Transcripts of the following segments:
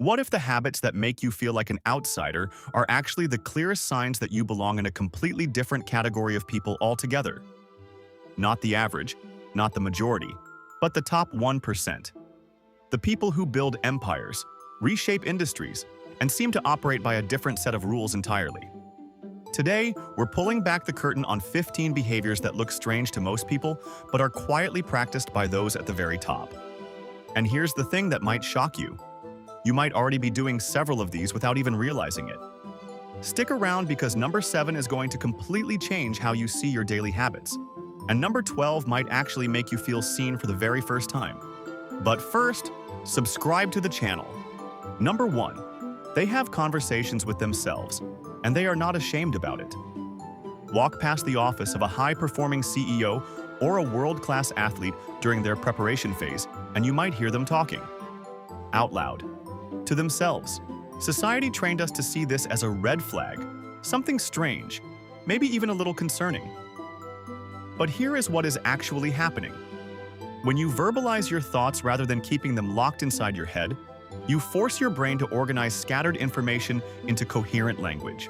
What if the habits that make you feel like an outsider are actually the clearest signs that you belong in a completely different category of people altogether? Not the average, not the majority, but the top 1%. The people who build empires, reshape industries, and seem to operate by a different set of rules entirely. Today, we're pulling back the curtain on 15 behaviors that look strange to most people, but are quietly practiced by those at the very top. And here's the thing that might shock you. You might already be doing several of these without even realizing it. Stick around because number 7 is going to completely change how you see your daily habits. And number 12 might actually make you feel seen for the very first time. But first, subscribe to the channel. Number 1. They have conversations with themselves, and they are not ashamed about it. Walk past the office of a high-performing CEO or a world-class athlete during their preparation phase, and you might hear them talking out loud to themselves. Society trained us to see this as a red flag, something strange, maybe even a little concerning. But here is what is actually happening. When you verbalize your thoughts rather than keeping them locked inside your head, you force your brain to organize scattered information into coherent language.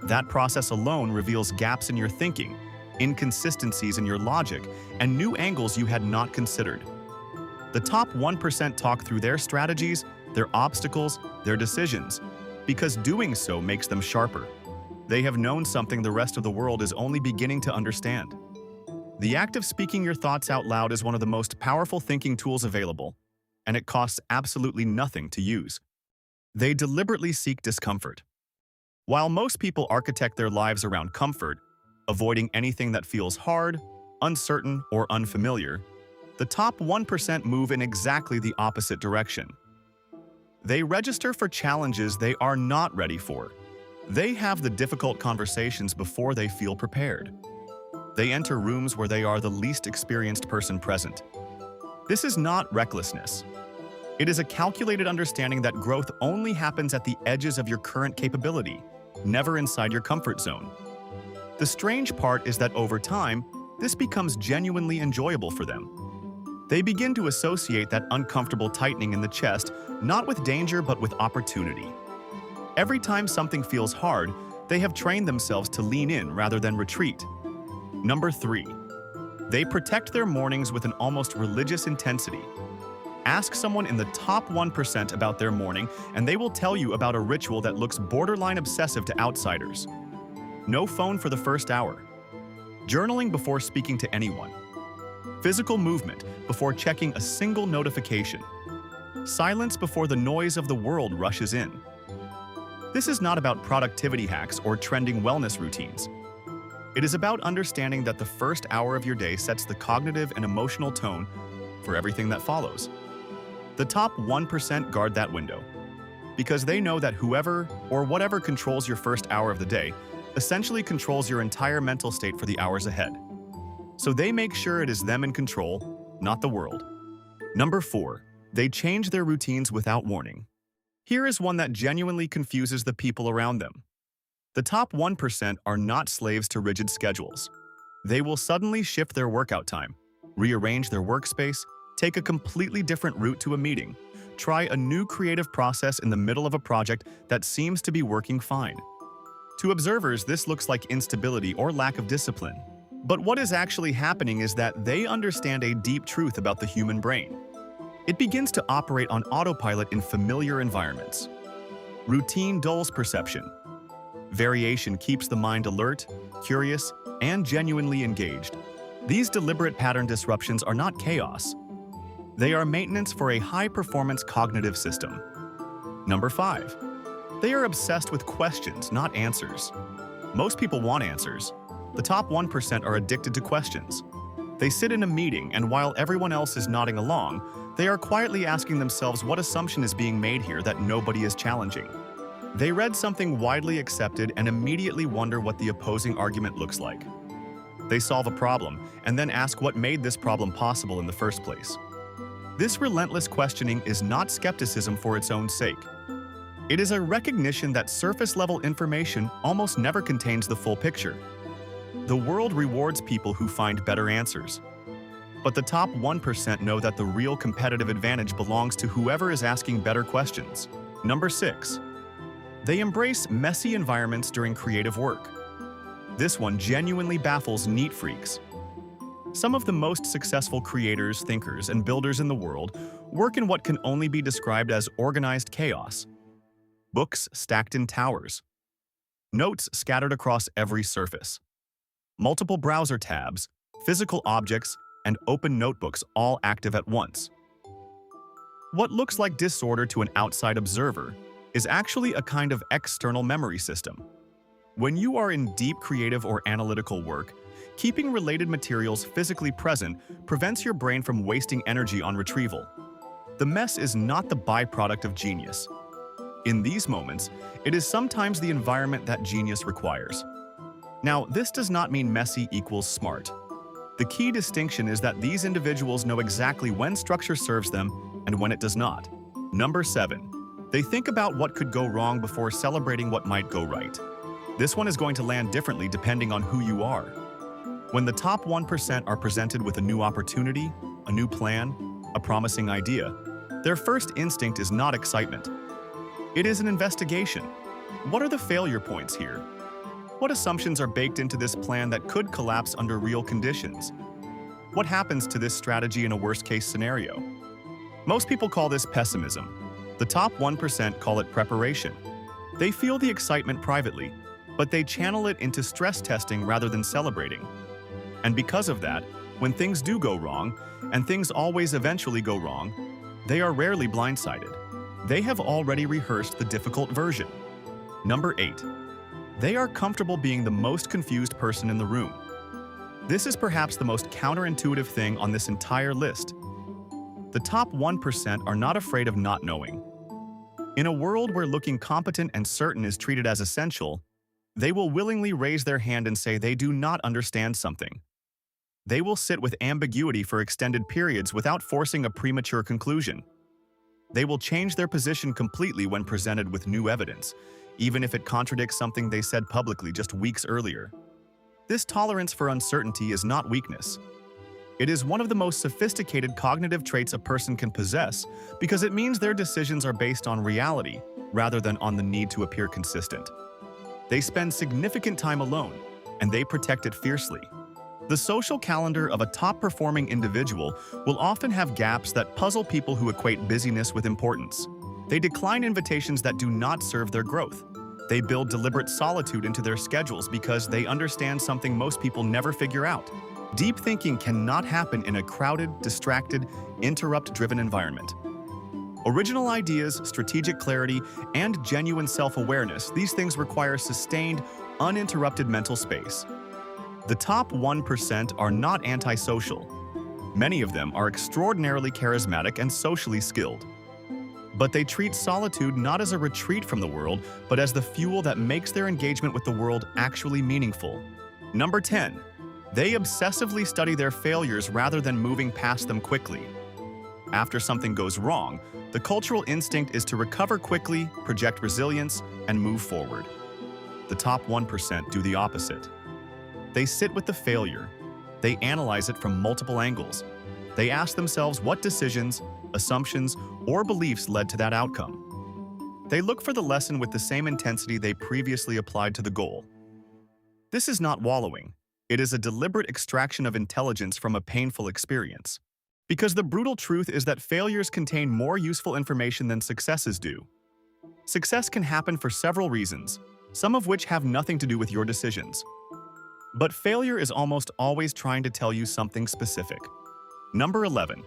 That process alone reveals gaps in your thinking, inconsistencies in your logic, and new angles you had not considered. The top 1% talk through their strategies, their obstacles, their decisions, because doing so makes them sharper. They have known something the rest of the world is only beginning to understand. The act of speaking your thoughts out loud is one of the most powerful thinking tools available, and it costs absolutely nothing to use. They deliberately seek discomfort. While most people architect their lives around comfort, avoiding anything that feels hard, uncertain, or unfamiliar, the top 1% move in exactly the opposite direction. They register for challenges they are not ready for. They have the difficult conversations before they feel prepared. They enter rooms where they are the least experienced person present. This is not recklessness. It is a calculated understanding that growth only happens at the edges of your current capability, never inside your comfort zone. The strange part is that over time, this becomes genuinely enjoyable for them. They begin to associate that uncomfortable tightening in the chest not with danger but with opportunity. Every time something feels hard, they have trained themselves to lean in rather than retreat. Number 3. They protect their mornings with an almost religious intensity. Ask someone in the top 1% about their morning, and they will tell you about a ritual that looks borderline obsessive to outsiders. No phone for the first hour. Journaling before speaking to anyone. Physical movement before checking a single notification. Silence before the noise of the world rushes in. This is not about productivity hacks or trending wellness routines. It is about understanding that the first hour of your day sets the cognitive and emotional tone for everything that follows. The top 1% guard that window, because they know that whoever or whatever controls your first hour of the day essentially controls your entire mental state for the hours ahead. So they make sure it is them in control, not the world. Number 4. They change their routines without warning. Here is one that genuinely confuses the people around them. The top 1% are not slaves to rigid schedules. They will suddenly shift their workout time, rearrange their workspace, take a completely different route to a meeting, try a new creative process in the middle of a project that seems to be working fine. To observers, this looks like instability or lack of discipline. But what is actually happening is that they understand a deep truth about the human brain. It begins to operate on autopilot in familiar environments. Routine dulls perception. Variation keeps the mind alert, curious, and genuinely engaged. These deliberate pattern disruptions are not chaos. They are maintenance for a high-performance cognitive system. Number 5. They are obsessed with questions, not answers. Most people want answers. The top 1% are addicted to questions. They sit in a meeting, and while everyone else is nodding along, they are quietly asking themselves what assumption is being made here that nobody is challenging. They read something widely accepted and immediately wonder what the opposing argument looks like. They solve a problem and then ask what made this problem possible in the first place. This relentless questioning is not skepticism for its own sake. It is a recognition that surface-level information almost never contains the full picture. The world rewards people who find better answers. But the top 1% know that the real competitive advantage belongs to whoever is asking better questions. Number 6. They embrace messy environments during creative work. This one genuinely baffles neat freaks. Some of the most successful creators, thinkers, and builders in the world work in what can only be described as organized chaos. Books stacked in towers. Notes scattered across every surface. Multiple browser tabs, physical objects, and open notebooks all active at once. What looks like disorder to an outside observer is actually a kind of external memory system. When you are in deep creative or analytical work, keeping related materials physically present prevents your brain from wasting energy on retrieval. The mess is not the byproduct of genius. In these moments, it is sometimes the environment that genius requires. Now, this does not mean messy equals smart. The key distinction is that these individuals know exactly when structure serves them and when it does not. Number 7. They think about what could go wrong before celebrating what might go right. This one is going to land differently depending on who you are. When the top 1% are presented with a new opportunity, a new plan, a promising idea, their first instinct is not excitement. It is an investigation. What are the failure points here? What assumptions are baked into this plan that could collapse under real conditions? What happens to this strategy in a worst-case scenario? Most people call this pessimism. The top 1% call it preparation. They feel the excitement privately, but they channel it into stress testing rather than celebrating. And because of that, when things do go wrong, and things always eventually go wrong, they are rarely blindsided. They have already rehearsed the difficult version. Number 8. They are comfortable being the most confused person in the room. This is perhaps the most counterintuitive thing on this entire list. The top 1% are not afraid of not knowing. In a world where looking competent and certain is treated as essential, they will willingly raise their hand and say they do not understand something. They will sit with ambiguity for extended periods without forcing a premature conclusion. They will change their position completely when presented with new evidence, even if it contradicts something they said publicly just weeks earlier. This tolerance for uncertainty is not weakness. It is one of the most sophisticated cognitive traits a person can possess because it means their decisions are based on reality rather than on the need to appear consistent. They spend significant time alone, and they protect it fiercely. The social calendar of a top-performing individual will often have gaps that puzzle people who equate busyness with importance. They decline invitations that do not serve their growth. They build deliberate solitude into their schedules because they understand something most people never figure out. Deep thinking cannot happen in a crowded, distracted, interrupt-driven environment. Original ideas, strategic clarity, and genuine self-awareness, these things require sustained, uninterrupted mental space. The top 1% are not antisocial. Many of them are extraordinarily charismatic and socially skilled. But they treat solitude not as a retreat from the world, but as the fuel that makes their engagement with the world actually meaningful. Number 10. They obsessively study their failures rather than moving past them quickly. After something goes wrong, the cultural instinct is to recover quickly, project resilience, and move forward. The top 1% do the opposite. They sit with the failure. They analyze it from multiple angles. They ask themselves what decisions, assumptions, or beliefs led to that outcome. They look for the lesson with the same intensity they previously applied to the goal. This is not wallowing. It is a deliberate extraction of intelligence from a painful experience. Because the brutal truth is that failures contain more useful information than successes do. Success can happen for several reasons, some of which have nothing to do with your decisions. But failure is almost always trying to tell you something specific. Number 11.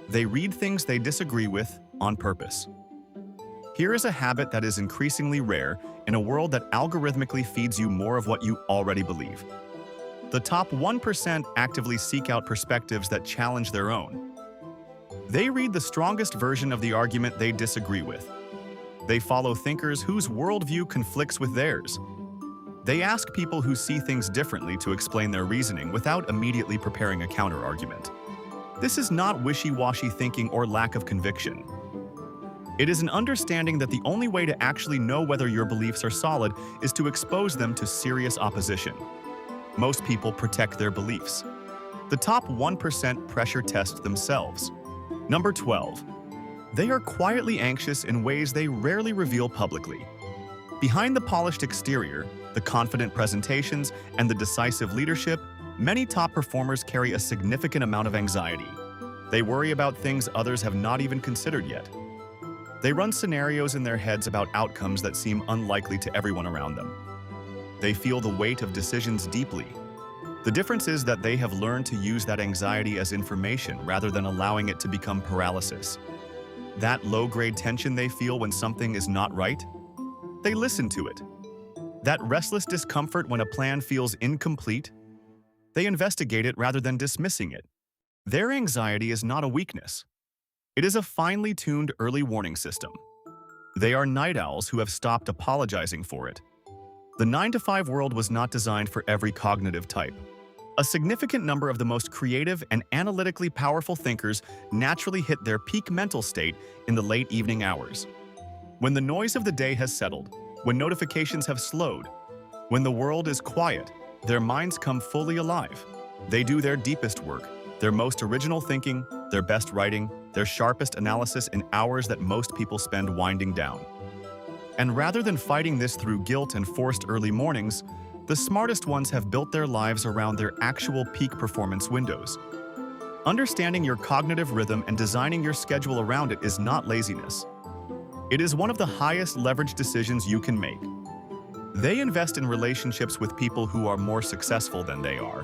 They read things they disagree with on purpose. Here is a habit that is increasingly rare in a world that algorithmically feeds you more of what you already believe. The top 1% actively seek out perspectives that challenge their own. They read the strongest version of the argument they disagree with. They follow thinkers whose worldview conflicts with theirs. They ask people who see things differently to explain their reasoning without immediately preparing a counter-argument. This is not wishy-washy thinking or lack of conviction. It is an understanding that the only way to actually know whether your beliefs are solid is to expose them to serious opposition. Most people protect their beliefs. The top 1% pressure test themselves. Number 12. They are quietly anxious in ways they rarely reveal publicly. Behind the polished exterior, the confident presentations, and the decisive leadership, many top performers carry a significant amount of anxiety. They worry about things others have not even considered yet. They run scenarios in their heads about outcomes that seem unlikely to everyone around them. They feel the weight of decisions deeply. The difference is that they have learned to use that anxiety as information rather than allowing it to become paralysis. That low-grade tension they feel when something is not right, they listen to it. That restless discomfort when a plan feels incomplete, they investigate it rather than dismissing it. Their anxiety is not a weakness. It is a finely tuned early warning system. They are night owls who have stopped apologizing for it. The 9-to-5 world was not designed for every cognitive type. A significant number of the most creative and analytically powerful thinkers naturally hit their peak mental state in the late evening hours. When the noise of the day has settled, when notifications have slowed, when the world is quiet, their minds come fully alive. They do their deepest work, their most original thinking, their best writing, their sharpest analysis in hours that most people spend winding down. And rather than fighting this through guilt and forced early mornings, the smartest ones have built their lives around their actual peak performance windows. Understanding your cognitive rhythm and designing your schedule around it is not laziness. It is one of the highest leverage decisions you can make. They invest in relationships with people who are more successful than they are.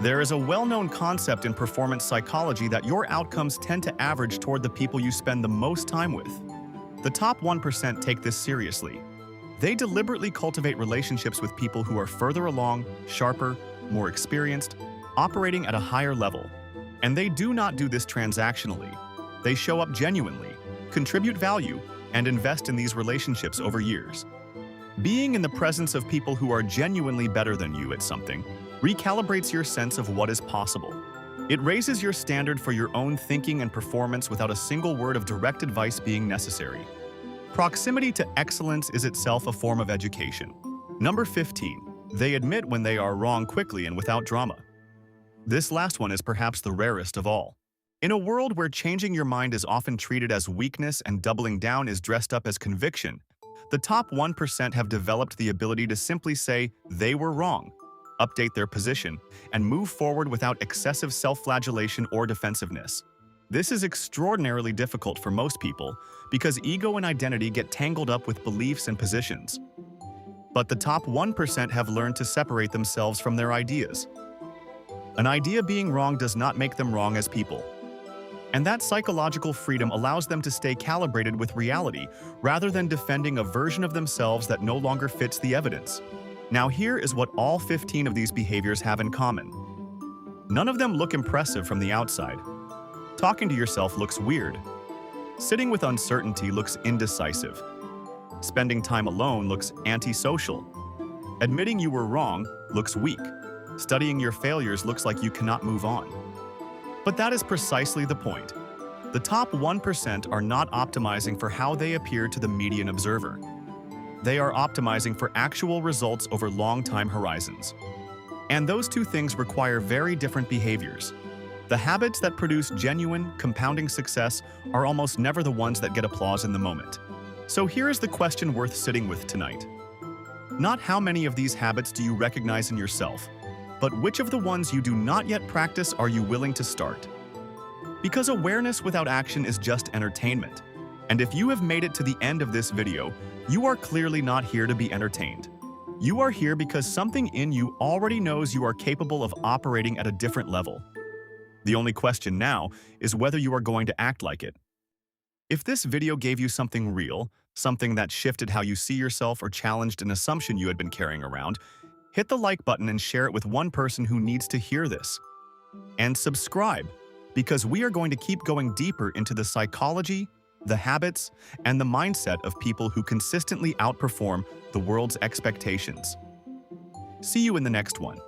There is a well-known concept in performance psychology that your outcomes tend to average toward the people you spend the most time with. The top 1% take this seriously. They deliberately cultivate relationships with people who are further along, sharper, more experienced, operating at a higher level. And they do not do this transactionally. They show up genuinely, contribute value, and invest in these relationships over years. Being in the presence of people who are genuinely better than you at something recalibrates your sense of what is possible. It raises your standard for your own thinking and performance without a single word of direct advice being necessary. Proximity to excellence is itself a form of education. Number 15. They admit when they are wrong quickly and without drama. This last one is perhaps the rarest of all. In a world where changing your mind is often treated as weakness and doubling down is dressed up as conviction, the top 1% have developed the ability to simply say they were wrong, update their position, and move forward without excessive self-flagellation or defensiveness. This is extraordinarily difficult for most people because ego and identity get tangled up with beliefs and positions. But the top 1% have learned to separate themselves from their ideas. An idea being wrong does not make them wrong as people. And that psychological freedom allows them to stay calibrated with reality rather than defending a version of themselves that no longer fits the evidence. Now here is what all 15 of these behaviors have in common. None of them look impressive from the outside. Talking to yourself looks weird. Sitting with uncertainty looks indecisive. Spending time alone looks antisocial. Admitting you were wrong looks weak. Studying your failures looks like you cannot move on. But that is precisely the point. The top 1% are not optimizing for how they appear to the median observer. They are optimizing for actual results over long time horizons. And those two things require very different behaviors. The habits that produce genuine, compounding success are almost never the ones that get applause in the moment. So here is the question worth sitting with tonight. Not how many of these habits do you recognize in yourself, but which of the ones you do not yet practice are you willing to start? Because awareness without action is just entertainment. And if you have made it to the end of this video, you are clearly not here to be entertained. You are here because something in you already knows you are capable of operating at a different level. The only question now is whether you are going to act like it. If this video gave you something real, something that shifted how you see yourself or challenged an assumption you had been carrying around, hit the like button and share it with one person who needs to hear this. And subscribe, because we are going to keep going deeper into the psychology, the habits, and the mindset of people who consistently outperform the world's expectations. See you in the next one.